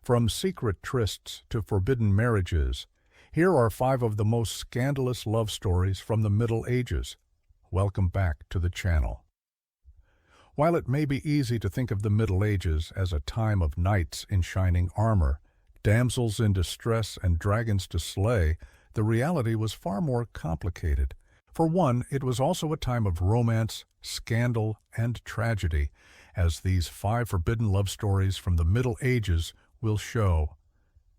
From secret trysts to forbidden marriages, here are 5 of the most scandalous love stories from the Middle Ages. Welcome back to the channel. While it may be easy to think of the Middle Ages as a time of knights in shining armor, damsels in distress, and dragons to slay, the reality was far more complicated. For one, it was also a time of romance, scandal, and tragedy, as these 5 forbidden love stories from the Middle Ages will show.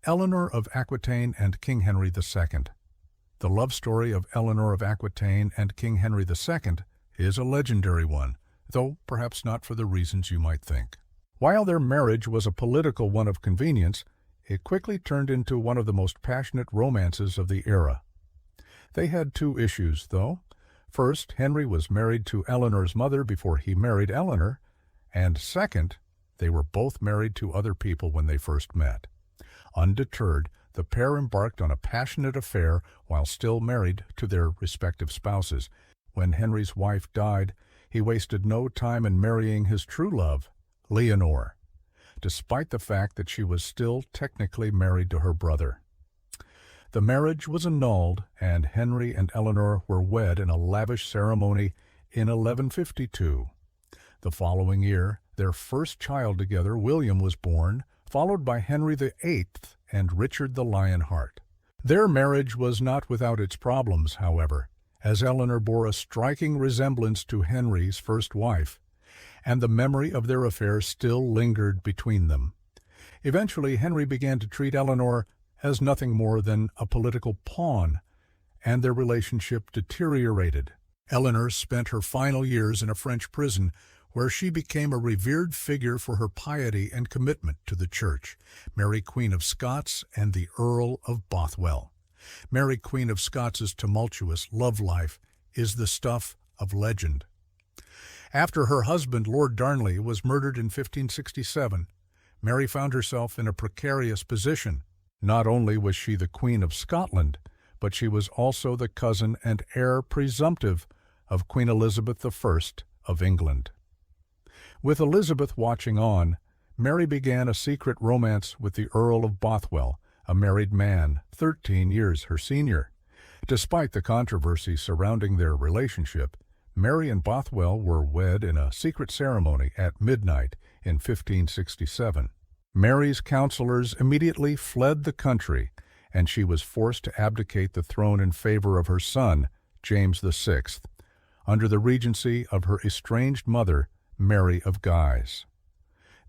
Eleanor of Aquitaine and King Henry II. The love story of Eleanor of Aquitaine and King Henry II is a legendary one, though perhaps not for the reasons you might think. While their marriage was a political one of convenience, it quickly turned into one of the most passionate romances of the era. They had 2 issues, though. First, Henry was married to Eleanor's mother before he married Eleanor, and second, they were both married to other people when they first met. Undeterred, the pair embarked on a passionate affair while still married to their respective spouses. When Henry's wife died, he wasted no time in marrying his true love, Leonore, despite the fact that she was still technically married to her brother. The marriage was annulled, and Henry and Eleanor were wed in a lavish ceremony in 1152. The following year, their first child together, William, was born, followed by Henry VIII and Richard the Lionheart. Their marriage was not without its problems, however, as Eleanor bore a striking resemblance to Henry's first wife, and the memory of their affair still lingered between them. Eventually, Henry began to treat Eleanor as nothing more than a political pawn, and their relationship deteriorated. Eleanor spent her final years in a French prison, where she became a revered figure for her piety and commitment to the Church, Mary Queen of Scots and the Earl of Bothwell. Mary Queen of Scots' tumultuous love life is the stuff of legend. After her husband, Lord Darnley, was murdered in 1567, Mary found herself in a precarious position. Not only was she the Queen of Scotland, but she was also the cousin and heir presumptive of Queen Elizabeth I of England. With Elizabeth watching on, Mary began a secret romance with the Earl of Bothwell, a married man, 13 years her senior. Despite the controversy surrounding their relationship, Mary and Bothwell were wed in a secret ceremony at midnight in 1567. Mary's counselors immediately fled the country, and she was forced to abdicate the throne in favor of her son, James VI, under the regency of her estranged mother, Mary of Guise.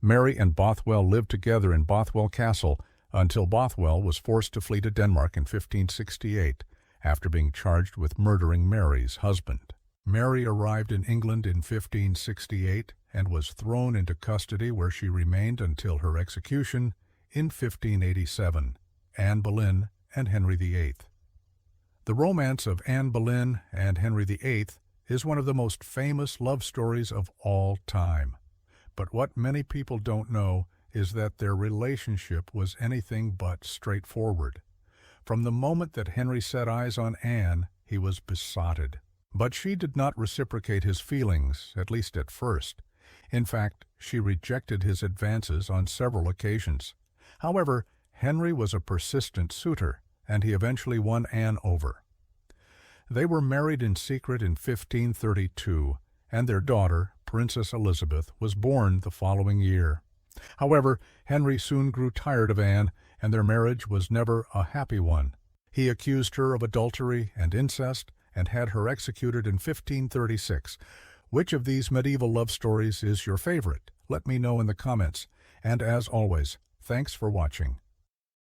Mary and Bothwell lived together in Bothwell Castle until Bothwell was forced to flee to Denmark in 1568 after being charged with murdering Mary's husband. Mary arrived in England in 1568 and was thrown into custody, where she remained until her execution in 1587, Anne Boleyn and Henry VIII. The romance of Anne Boleyn and Henry VIII is one of the most famous love stories of all time. But what many people don't know is that their relationship was anything but straightforward. From the moment that Henry set eyes on Anne, he was besotted. But she did not reciprocate his feelings, at least at first. In fact, she rejected his advances on several occasions. However, Henry was a persistent suitor, and he eventually won Anne over. They were married in secret in 1532, and their daughter, Princess Elizabeth, was born the following year. However, Henry soon grew tired of Anne, and their marriage was never a happy one. He accused her of adultery and incest, and had her executed in 1536. Which of these medieval love stories is your favorite? Let me know in the comments. And as always, thanks for watching.